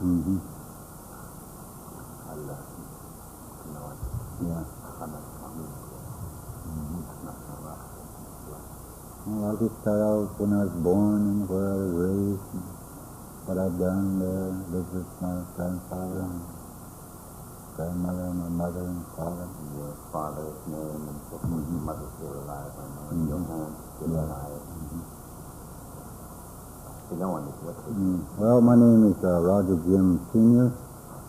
Mm-hmm. Alla noin. Yeah. Kannat Mm-hmm. Nakka Well, I'll just start out when I was born and where I was raised and what I've done there. Lived with my grandfather and grandmother and my mother and father. Your father's name and so forth. Your mother's still alive. I know. Mm-hmm. Your aunt's still alive. You know what? Well, my name is Roger Jim Sr.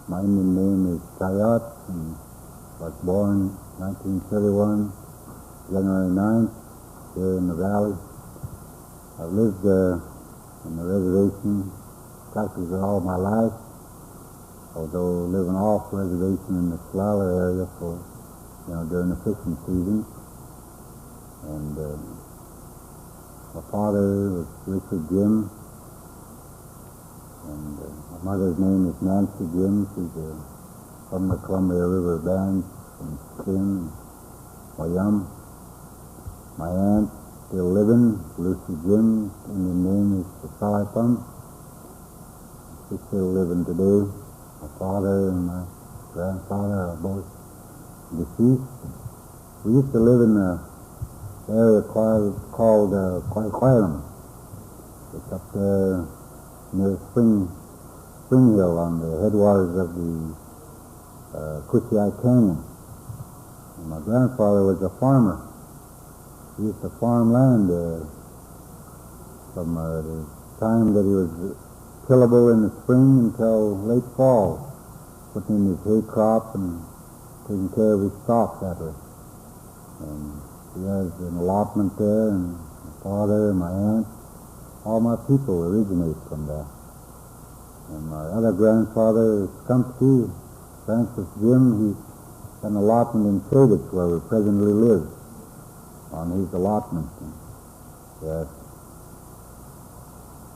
My Indian name is Tayat, and was born 1931, January 9th, here in the valley. I've lived in the reservation practically all my life, although living off reservation in the Slala area for, during the fishing season. And my father was Richard Jim, and my mother's name is Nancy Jim. She's from the Columbia River Band from Spin, Wayum. My aunt, still living, Lucy Jim, and the name is Pasalipam. She's still living today. My father and my grandfather are both deceased. We used to live in an area called Quaiquailam. It's up there near Spring Hill on the headwaters of the Cushai Canyon. And my grandfather was a farmer. He used to farm land from the time that he was tillable in the spring until late fall, putting in his hay crop and taking care of his stock that way. And he has an allotment there, and my father and my aunt, all my people originate from there. And my other grandfather, Skumsky, Francis Jim, he had an allotment in Chadich where we presently live, on his allotment. And that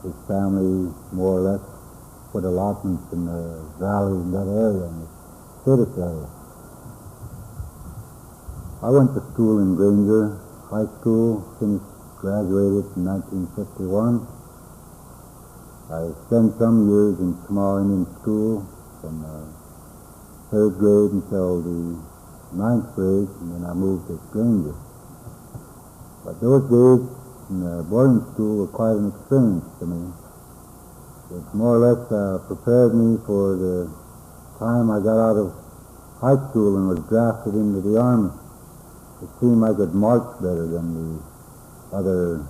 his family more or less put allotments in the valley in that area, in the Chadich area. I went to school in Granger High School, graduated in 1951. I spent some years in small Indian school from third grade until the 9th grade, and then I moved to Granger. But those days in boarding school were quite an experience to me. It more or less prepared me for the time I got out of high school and was drafted into the Army. It seemed I could march better than the other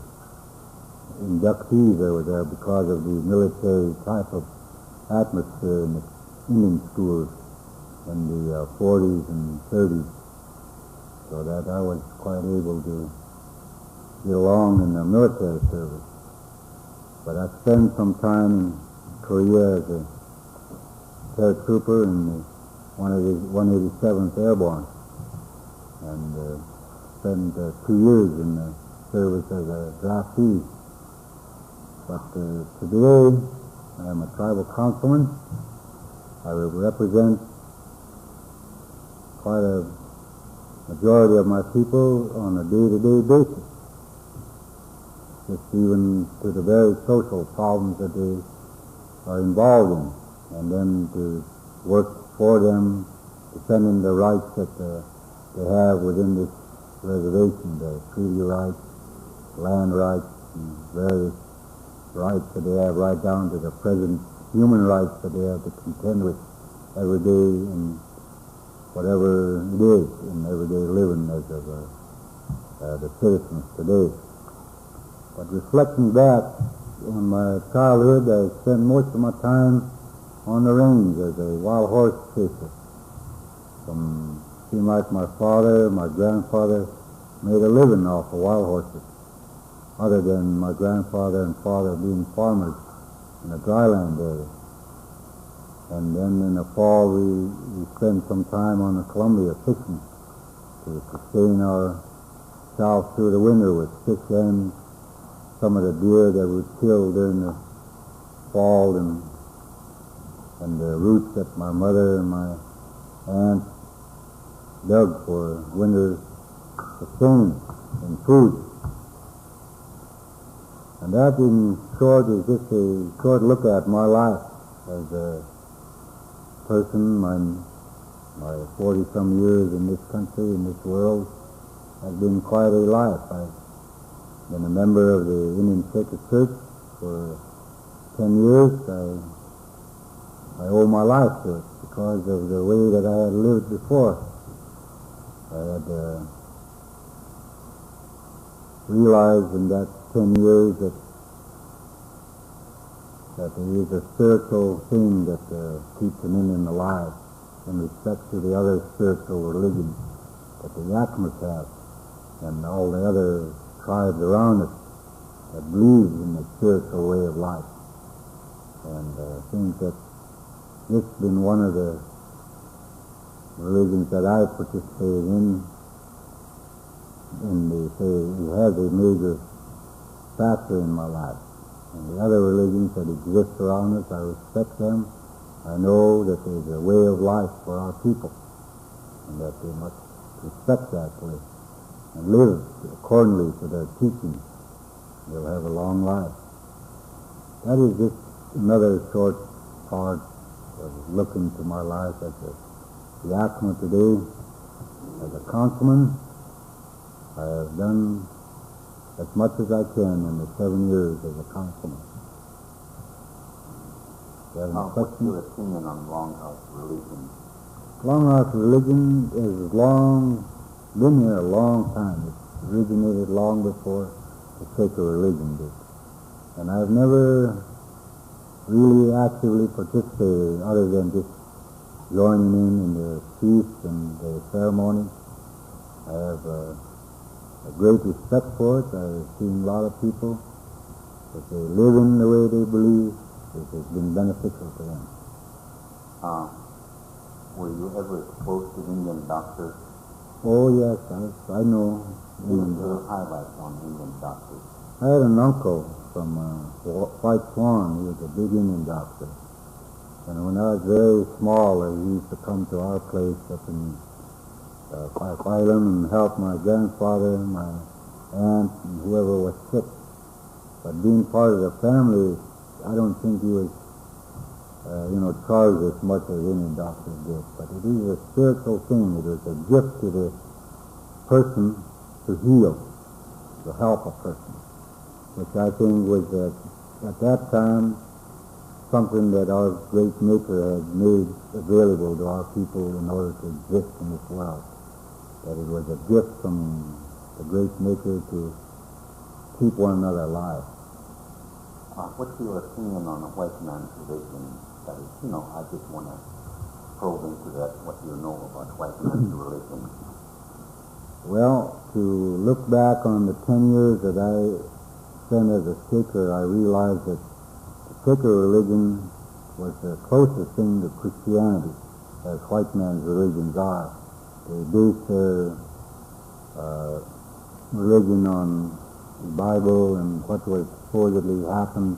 inductees that were there because of the military type of atmosphere in the Indian schools in the 40s and 30s. So that I was quite able to get along in the military service. But I spent some time in Korea as a paratrooper in the 187th Airborne, and spent 2 years in the service as a draftee. But today, I am a tribal councilman. I represent quite a majority of my people on a day-to-day basis, just even to the very social problems that they are involved in, and then to work for them, defending the rights that they have within this reservation, the treaty rights, land rights, and various rights that they have, right down to the present human rights that they have to contend with every day in whatever it is in everyday living as of the citizens today. But reflecting back on my childhood, I spent most of my time on the range as a wild horse chaser. Seemed like my father, my grandfather made a living off of wild horses, other than my grandfather and father being farmers in the dryland area. And then in the fall we spent some time on the Columbia fishing to sustain ourselves through the winter with fish and some of the deer that were killed during the fall, and the roots that my mother and my aunt dug for winter sustenance and food. And that in short is just a short look at my life as person. My 40-some years in this country, in this world, has been quite a life. I've been a member of the Indian Sacred Church for 10 years. I owe my life to it because of the way that I had lived before. I had realized in that 10 years that there is a spiritual thing that keeps an Indian alive in respect to the other spiritual religions that the Yakimas have and all the other tribes around us that believe in the spiritual way of life. And I think that this has been one of the religions that I participated in it has a major factor in my life. And the other religions that exist around us, I respect them. I know that there's a way of life for our people, and that they must respect that way and live accordingly to their teachings. They'll have a long life. That is just another short part of looking to my life as a Yakima today. As a councilman, I have done as much as I can in the 7 years as a councilman. What's your opinion on Longhouse religion? Longhouse religion has been here a long time. It originated long before the sacred religion did. And I've never really actively participated other than just joining in the feasts and the ceremonies. I have a great respect for it. I've seen a lot of people that they live in the way they believe. It has been beneficial to them. Were you ever exposed to Indian doctors? Oh yes, I know. What are your highlights on Indian doctors? I had an uncle from White Swan. He was a big Indian doctor. And when I was very small, he used to come to our place up in Park Island and help my grandfather, my aunt, and whoever was sick. But being part of the family, I don't think he was, charged as much as any doctor did. But it is a spiritual thing. It is a gift to the person to heal, to help a person, which I think was at that time something that our great Maker had made available to our people in order to exist in this world. That it was a gift from the great Maker to keep one another alive. What's your opinion on the white man's religion? That is, I just want to probe into that, what you know about white man's religion. Well, to look back on the 10 years that I spent as a Shaker, I realized that the Shaker religion was the closest thing to Christianity, as white man's religions are. They base their religion on the Bible and what was supposedly happened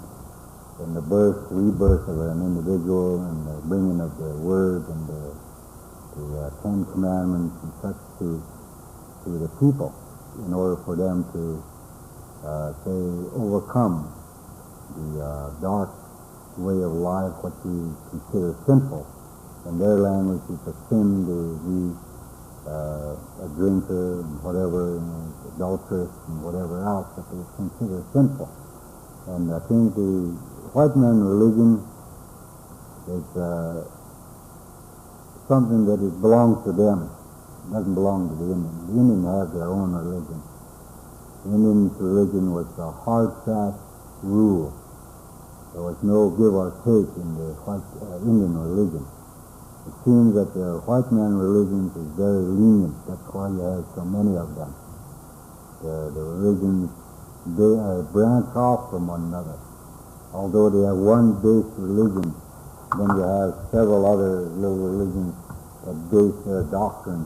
in the rebirth of an individual and the bringing of the Word and the Ten Commandments and such to the people in order for them to, overcome the dark way of life, what we consider sinful. In their language, it's a sin to be a drinker and whatever, adulteress and whatever else that they consider sinful. And I think the white man religion is something that belongs to them. It doesn't belong to the Indian. The Indian have their own religion. The Indian's religion was a hard, fast rule. There was no give or take in the Indian religion. It seems that the white man religion is very lenient. That's why you have so many of them. The religions, they branch off from one another. Although they have one base religion, then you have several other little religions that base their doctrine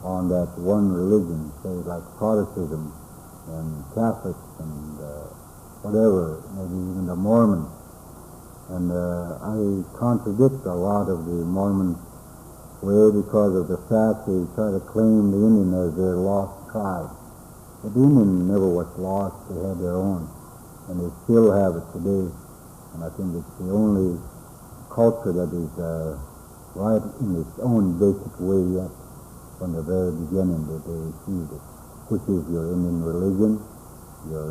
on that one religion, say like Protestantism and Catholics and whatever, maybe even the Mormons. And I contradict a lot of the Mormon way because of the fact they try to claim the Indian as their lost tribe. But the Indian never was lost. They had their own, and they still have it today. And I think it's the only culture that is right in its own basic way yet from the very beginning that they received it, which is your Indian religion, your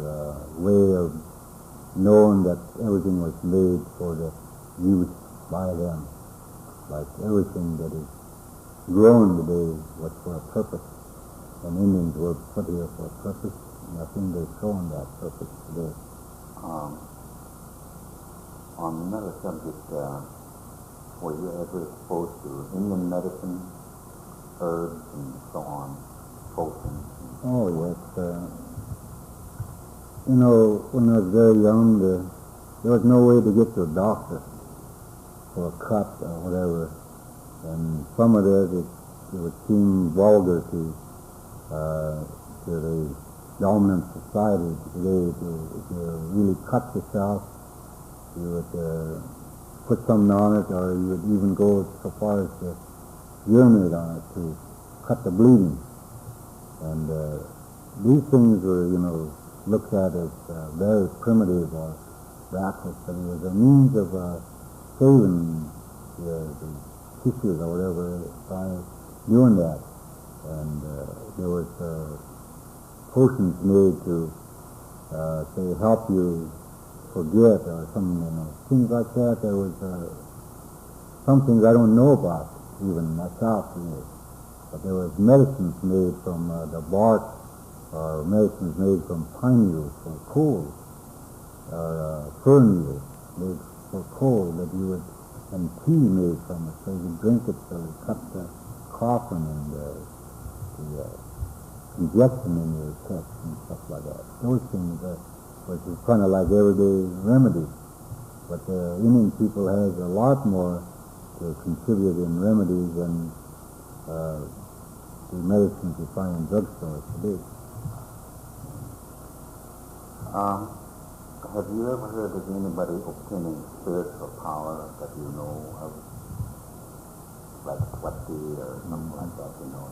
way of knowing that everything was made for the use by them. Like everything that is grown today was for a purpose, and Indians were put here for a purpose, and I think they've shown that purpose today. On another subject, were you ever exposed to Indian medicine, herbs, and so on, potions? Oh, yes. You know, when I was very young, there was no way to get to a doctor for a cut or whatever. And some of it would seem vulgar to the dominant society today. If you really cut yourself, you would put something on it, or you would even go so far as to urinate on it to cut the bleeding. And these things were, you know, looked at as very primitive or backward, but it was a means of saving the tissues or whatever by doing that. And there was potions made to say help you forget or something, you know, things like that. There was some things I don't know about even myself, you know. But there was medicines made from the bark, or medicines made from pine needles for cold, or fern needles made for cold that you would, and tea made from it, so you could drink it so it cut the coughing and the congestion in your chest and stuff like that. Those things which is kind of like everyday remedies. But the Indian people has a lot more to contribute in remedies than the medicines you find in drugstores today. Have you ever heard of anybody obtaining spiritual power that you know of, like Swati or something like that, you know?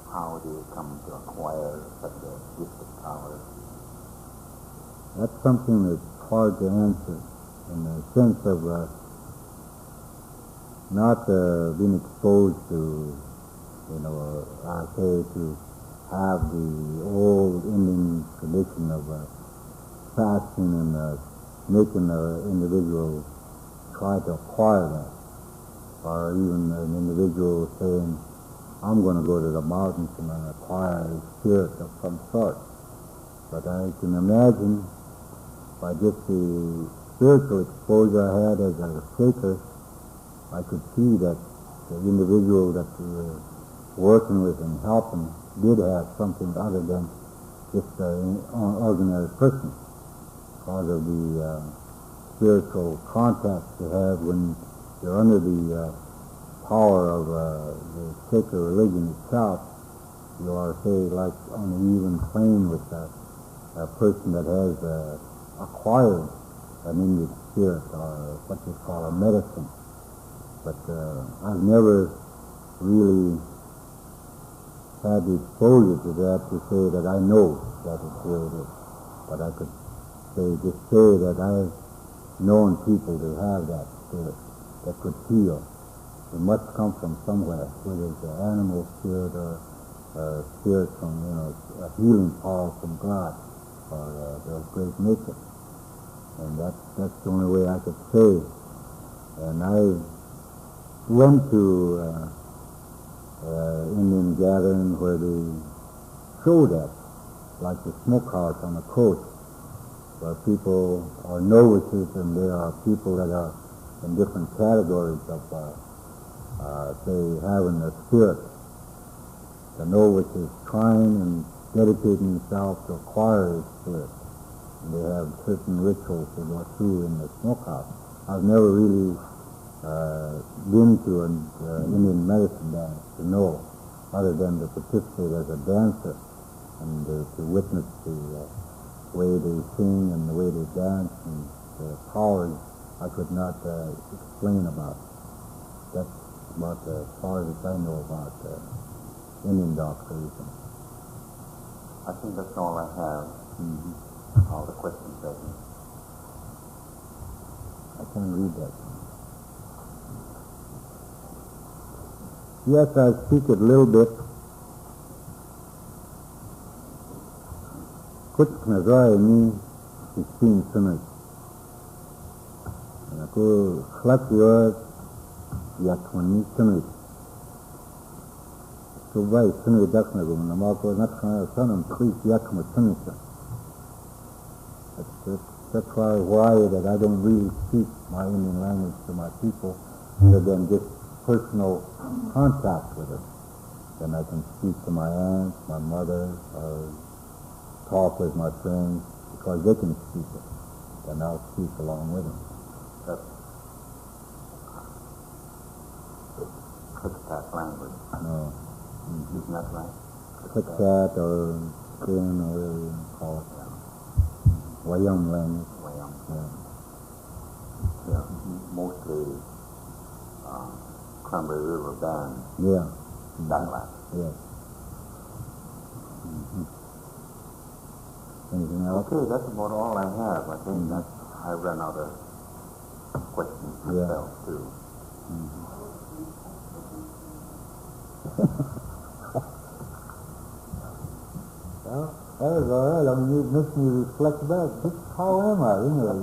How do you come to acquire such a gift of power? That's something that's hard to answer in the sense of not being exposed to, you know, I say to have the old Indian tradition of fasting and making the individual try to acquire that, or even an individual saying, I'm going to go to the mountains and acquire a spirit of some sort. But I can imagine by just the spiritual exposure I had as a shaker, I could see that the individual that we were working with and helping did have something other than just an ordinary person, because of the spiritual contact you have when you're under the power of the sacred religion itself. You are, say, like on an even plane with a person that has acquired an Indian spirit, or what you call a medicine. But I've never really had the exposure to that to say that I know that it's where it is. But I could just say that I've known people to have that spirit that could heal. It must come from somewhere, whether it's an animal spirit or a spirit from, you know, a healing power from God or the great nature. And that's the only way I could say. And I went to Indian gathering where they show that, like the smokehouse on the coast, where people are novices and there are people that are in different categories of, say, having a spirit. The novice is trying and dedicating himself to acquire his spirit. And they have certain rituals to go through in the smokehouse. I've never really been to an Indian medicine dance to know, other than to participate as a dancer and to witness the way they sing and the way they dance and the powers I could not explain about. That's about as far as I know about Indian doctorism. I think that's all I have. All the questions that I can't read that. Yes, I speak it a little bit. कुछ नजर नहीं scheme समझ को खलक या थोनी समझ तो भाई समझ देखने को ना माँ को न खाना सानम खुश या थोनी समझ That's why that I don't really speak my Indian language to my people, other than just personal contact with them. Then I can speak to my aunt, my mother, or talk with my friends, because they can speak it. Then I'll speak along with them. That's Kitsat language. No. Isn't that right? Kitsat or Kin or whatever you call it. Wayam language. Wayam. Yeah. Yeah. Mostly Cranberry River Band. Yeah. That language. Yes. Mm-hmm. Anything else? Okay, that's about all I have. I think that I ran out of questions myself too. Mm-hmm. Well, that was all right. I mean, it makes me reflect back. Just how am I, you know?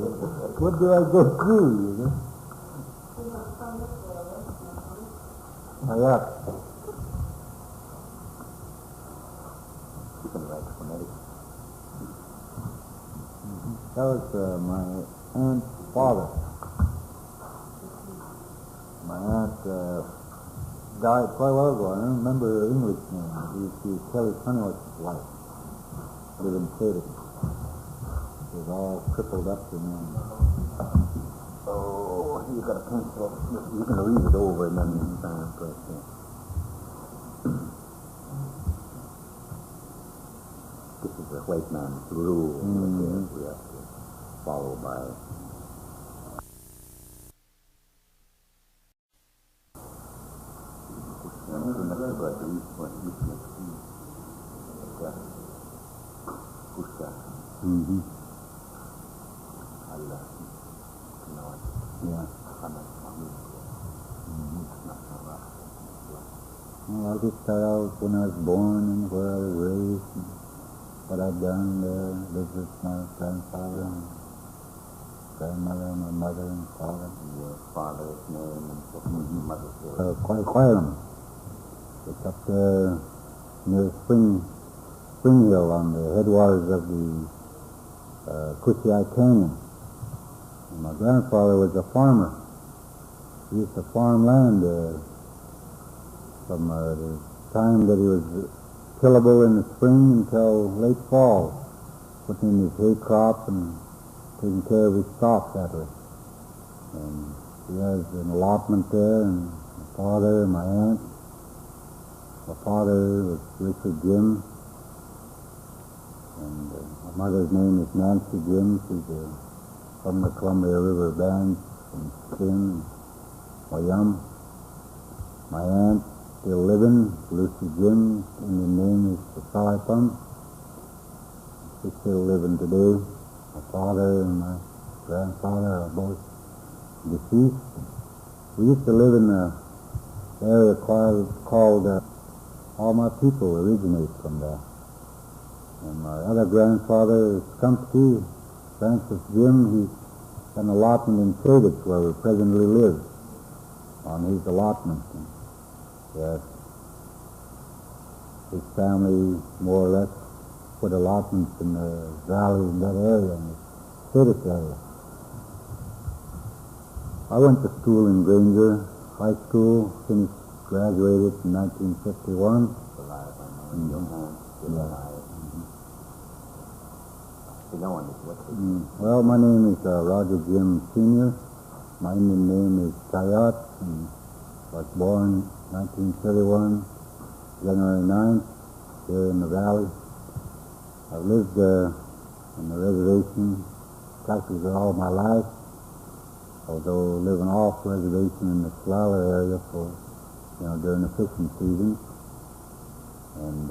What do I go through, you know? Oh, yeah. You can write phonetic. That was my aunt's father. My aunt died quite a while ago. I don't remember her English name. She was Kelly Hunter's wife. Lived in Katy. She was all crippled up, you know. Oh, you got a pencil. You can read it over and then you can press it. This is the white man's rule that we have to follow by. Mm-hmm. Allah. Yeah. Well, I'll just start out when I was born and where I was raised and what I've done there. Lived with my grandfather and grandmother and my mother and father. Your father's name and your mother's name. Quite It's up there near Spring Hill on the headwaters of the Kuchiai Canyon. And my grandfather was a farmer. He used to farm land from the time that he was tillable in the spring until late fall, putting in his hay crop and taking care of his stock that way. And he has an allotment there, and my father and my aunt. My father was Richard Jim, and my mother's name is Nancy Jim. She's from the Columbia River Band from Spin, Wayam. My aunt, still living, Lucy Jim, and the name is Salipam. She's still living today. My father and my grandfather are both deceased. We used to live in an area called all my people originate from there. And my other grandfather, Stumpy, Francis Jim, he had an allotment in Chobits where we presently live, on his allotment. And, yes, his family more or less put allotments in the valley in that area, in the Chobits area. I went to school in Granger High School, finished, graduated in 1951. Well, my name is Roger Jim Sr. My Indian name is Tayat, and I was born 1931, January 9th, here in the valley. I've lived on the reservation practically all my life, although living off reservation in the Slala area for, during the fishing season. And